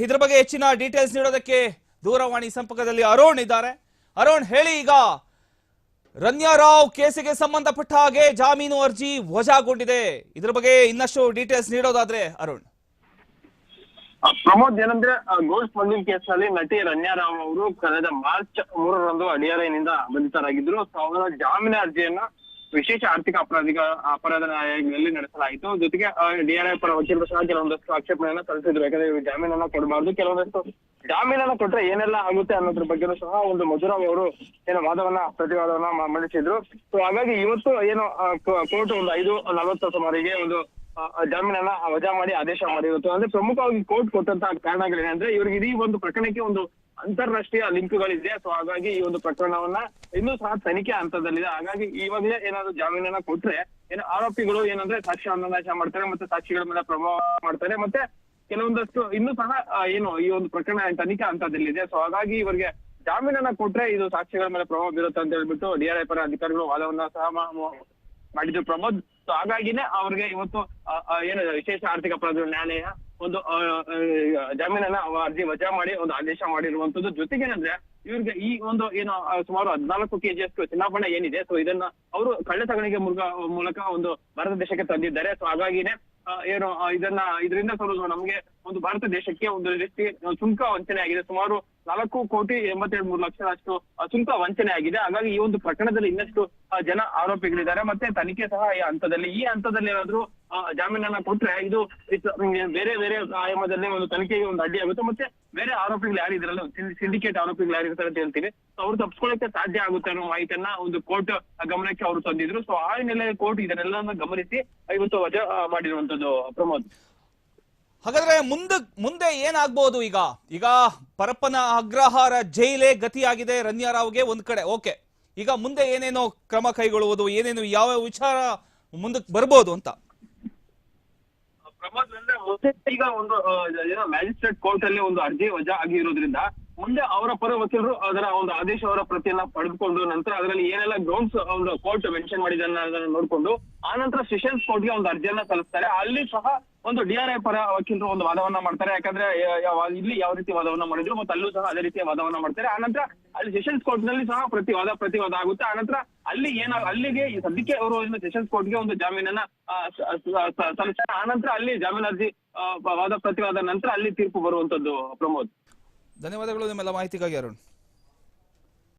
ಇದ್ರ ಬಗ್ಗೆ ಹೆಚ್ಚಿನ ಡೀಟೇಲ್ಸ್ ನೀಡೋದಕ್ಕೆ ದೂರವಾಣಿ ಸಂಪರ್ಕದಲ್ಲಿ ಅರುಣ್ ಇದ್ದಾರೆ. ಅರುಣ್ ಹೇಳಿ, ಈಗ ರನ್ಯಾ ರಾವ್ ಕೇಸಿಗೆ ಸಂಬಂಧಪಟ್ಟ ಹಾಗೆ ಜಾಮೀನು ಅರ್ಜಿ ವಜಾಗೊಂಡಿದೆ. ಇದ್ರ ಬಗ್ಗೆ ಇನ್ನಷ್ಟು ಡೀಟೇಲ್ಸ್ ನೀಡೋದಾದ್ರೆ ಅರುಣ್. ಪ್ರಮೋದ್, ಏನಂದ್ರೆ ಗೋಲ್ಡ್ ಸ್ಮಗ್ಲಿಂಗ್ ಕೇಸ್ ನಲ್ಲಿ ನಟಿ ರನ್ಯಾ ರಾವ್ ಅವರು ಕಳೆದ ಮಾರ್ಚ್ 3ರಂದು DRI ಬಂಧಿತರಾಗಿದ್ರು. ಅವರ ಜಾಮೀನು ಅರ್ಜಿಯನ್ನ ವಿಶೇಷ ಆರ್ಥಿಕ ಅಪರಾಧ ನ್ಯಾಯಾಲಯದಲ್ಲಿ ನಡೆಸಲಾಯಿತು. ಜೊತೆಗೆ DRI ಪರ ವಕೀಲರು ಸಹ ಕೆಲವೊಂದಷ್ಟು ಆಕ್ಷೇಪಣೆಯನ್ನ ಸಲ್ಲಿಸಿದ್ರು. ಯಾಕಂದ್ರೆ ಇವರು ಜಾಮೀನನ್ನ ಕೊಡಬಾರ್ದು, ಕೆಲವೊಂದಷ್ಟು ಜಾಮೀನನ್ನ ಕೊಟ್ರೆ ಏನೆಲ್ಲ ಆಗುತ್ತೆ ಅನ್ನೋದ್ರ ಬಗ್ಗೆನೂ ಸಹ ಒಂದು ಮಧುರಾವ್ ಅವರು ಪ್ರತಿವಾದವನ್ನ ಮಂಡಿಸಿದ್ರು. ಸೊ ಹಾಗಾಗಿ ಇವತ್ತು ಏನು ಕೋರ್ಟ್ ಒಂದು 5:40 ಸುಮಾರಿಗೆ ಒಂದು ಜಾಮೀನನ್ನ ವಜಾ ಮಾಡಿ ಆದೇಶ ಮಾಡಿರುತ್ತೆ. ಅಂದ್ರೆ ಪ್ರಮುಖವಾಗಿ ಕೋರ್ಟ್ ಕೊಟ್ಟಂತಹ ಕಾರಣಗಳೇನಂದ್ರೆ ಇವರಿಗೆ ಇಡೀ ಒಂದು ಪ್ರಕರಣಕ್ಕೆ ಒಂದು ಅಂತಾರಾಷ್ಟ್ರೀಯ ಲಿಂಕ್ಗಳಿದೆ. ಸೊ ಹಾಗಾಗಿ ಈ ಒಂದು ಪ್ರಕರಣವನ್ನ ಇನ್ನೂ ಸಹ ತನಿಖೆ ಹಂತದಲ್ಲಿದೆ. ಹಾಗಾಗಿ ಇವಾಗಲೇ ಏನಾದ್ರು ಜಾಮೀನನ್ನ ಕೊಟ್ರೆ ಏನು ಆರೋಪಿಗಳು ಏನಂದ್ರೆ ಸಾಕ್ಷ್ಯವನ್ನ ನಾಶ ಮಾಡ್ತಾರೆ, ಮತ್ತೆ ಸಾಕ್ಷಿಗಳ ಮೇಲೆ ಪ್ರಭಾವ ಮಾಡ್ತಾರೆ, ಮತ್ತೆ ಕೆಲವೊಂದಷ್ಟು ಇನ್ನೂ ಸಹ ಏನು ಈ ಒಂದು ಪ್ರಕರಣ ತನಿಖೆ ಹಂತದಲ್ಲಿದೆ. ಸೊ ಹಾಗಾಗಿ ಇವರಿಗೆ ಜಾಮೀನನ್ನ ಕೊಟ್ರೆ ಇದು ಸಾಕ್ಷಿಗಳ ಮೇಲೆ ಪ್ರಭಾವ ಬೀರುತ್ತೆ ಅಂತ ಹೇಳ್ಬಿಟ್ಟು DRI ಪರ ಅಧಿಕಾರಿಗಳು ವಾದವನ್ನ ಸಹ ಮಾಡಿದ್ರು ಪ್ರಮೋದ್. ಸೊ ಹಾಗಾಗಿನೇ ಅವ್ರಿಗೆ ಇವತ್ತು ಏನು ವಿಶೇಷ ಆರ್ಥಿಕ ಅಪರಾಧ ನ್ಯಾಯಾಲಯ ಒಂದು ಜಾಮೀನನ್ನ ಅರ್ಜಿ ವಜಾ ಮಾಡಿ ಒಂದು ಆದೇಶ ಮಾಡಿರುವಂತದ್ದು. ಜೊತೆಗೇನಂದ್ರೆ ಇವ್ರಿಗೆ ಈ ಒಂದು ಏನು ಸುಮಾರು 14 kg ಚಿನ್ನಾಭರಣ ಏನಿದೆ, ಸೊ ಇದನ್ನ ಅವರು ಕಳ್ಳಸಾಗಣೆಗೆ ಮೂಲಕ ಒಂದು ಭಾರತ ದೇಶಕ್ಕೆ ತಂದಿದ್ದಾರೆ. ಸೊ ಹಾಗಾಗಿನೇ ಏನು ಇದರಿಂದ ಸ್ವಲ್ಪ ನಮ್ಗೆ ಒಂದು ಭಾರತ ದೇಶಕ್ಕೆ ಒಂದು ರೀತಿ ಸುಂಕ ವಂಚನೆ ಆಗಿದೆ. ಸುಮಾರು 4,82,00,000 ಸುಂಕ ವಂಚನೆ ಆಗಿದೆ. ಹಾಗಾಗಿ ಈ ಒಂದು ಪ್ರಕರಣದಲ್ಲಿ ಇನ್ನಷ್ಟು ಜನ ಆರೋಪಿಗಳಿದ್ದಾರೆ. ಮತ್ತೆ ತನಿಖೆ ಸಹ ಈ ಹಂತದಲ್ಲಿ ಏನಾದ್ರು ಜಾಮೀನನ್ನ ಕೊಟ್ರೆ ಇದು ಬೇರೆ ಆಯಾಮದಲ್ಲಿ ಒಂದು ತನಿಖೆಗೆ ಒಂದು ಅಡ್ಡಿ ಆಗುತ್ತೆ. ಮತ್ತೆ ಬೇರೆ ಆರೋಪಿಗಳು ಯಾರಿದ್ರಲ್ಲ, ಸಿಂಡಿಕೇಟ್ ಆರೋಪಿಗಳು ಯಾರಿರ್ತಾರೆ ಅಂತ ಹೇಳ್ತೀವಿ, ಅವ್ರು ತಪ್ಪಿಸ್ಕೊಳ್ಳಕ್ಕೆ ಸಾಧ್ಯ ಆಗುತ್ತೆ ಅನ್ನೋ ಮಾಹಿತಿಯನ್ನ ಒಂದು ಕೋರ್ಟ್ ಗಮನಕ್ಕೆ ಅವರು ತಂದಿದ್ರು. ಸೊ ಆ ಹಿನ್ನೆಲೆಯಲ್ಲಿ ಕೋರ್ಟ್ ಇದನ್ನೆಲ್ಲ ಗಮನಿಸಿ ಇವತ್ತು ವಜಾ ಮಾಡಿರುವಂತದ್ದು ಪ್ರಮೋದ್. ಹಾಗಾದ್ರೆ ಮುಂದೆ ಏನಾಗ್ಬಹುದು? ಈಗ ಪರಪ್ಪನ ಅಗ್ರಹಾರ ಜೈಲೇ ಗತಿಯಾಗಿದೆ ರನ್ಯಾ ರಾವ್ಗೆ ಒಂದ್ ಕಡೆ. ಓಕೆ, ಈಗ ಮುಂದೆ ಏನೇನೋ ಕ್ರಮ ಕೈಗೊಳ್ಳುವುದು, ಏನೇನು ಯಾವ ವಿಚಾರ ಮುಂದಕ್ಕೆ ಬರ್ಬೋದು ಅಂತ ಪ್ರಮೋದ್ ಅಂದ್ರೆ ಮುಂದೆ ಈಗ ಒಂದು ಏನೋ ಮ್ಯಾಜಿಸ್ಟ್ರೇಟ್ ಕೋರ್ಟ್ ಅಲ್ಲಿ ಒಂದು ಅರ್ಜಿ ವಜಾ ಆಗಿರೋದ್ರಿಂದ ಮುಂದೆ ಅವರ ಪರ ವಕೀಲರು ಅದರ ಒಂದು ಆದೇಶವರ ಪ್ರತಿಯನ್ನ ಪಡೆದುಕೊಂಡು ನಂತರ ಅದರಲ್ಲಿ ಏನೆಲ್ಲ ಗ್ರೌಂಡ್ಸ್ ಒಂದು ಕೋರ್ಟ್ ಮೆನ್ಷನ್ ಮಾಡಿದ ಅದನ್ನ ನೋಡ್ಕೊಂಡು ಆ ನಂತರ ಸೆಷನ್ಸ್ ಕೋರ್ಟ್ಗೆ ಒಂದು ಅರ್ಜಿಯನ್ನ ಸಲ್ಲಿಸ್ತಾರೆ. ಅಲ್ಲಿ ಸಹ ಒಂದು DRI ಪರ ವಕೀಲರು ಒಂದು ವಾದವನ್ನ ಮಾಡ್ತಾರೆ. ಯಾಕಂದ್ರೆ ಇಲ್ಲಿ ಯಾವ ರೀತಿ ವಾದವನ್ನ ಮಾಡಿದ್ರು ಮತ್ತೆ ಅಲ್ಲೂ ಸಹ ಅದೇ ರೀತಿಯ ವಾದವನ್ನ ಮಾಡ್ತಾರೆ. ಆನಂತರ ಅಲ್ಲಿ ಸೆಷನ್ಸ್ ಕೋರ್ಟ್ ನಲ್ಲಿ ಸಹ ಪ್ರತಿವಾದ ಆಗುತ್ತೆ. ಆನಂತರ ಅಲ್ಲಿಗೆ ಸದ್ಯಕ್ಕೆ ಅವರು ಸೆಷನ್ಸ್ ಕೋರ್ಟ್ಗೆ ಒಂದು ಜಾಮೀನನ್ನ ಸಲ್ಲಿಸ್ತಾರೆ. ಆನಂತರ ಅಲ್ಲಿ ಜಾಮೀನು ಅರ್ಜಿ ವಾದ ಪ್ರತಿವಾದ ನಂತರ ಅಲ್ಲಿ ತೀರ್ಪು ಬರುವಂತದ್ದು ಪ್ರಮೋದ್. ಧನ್ಯವಾದಗಳು ನಿಮ್ಮೆಲ್ಲ ಮಾಹಿತಿಗಾಗಿ ಅರುಣ್.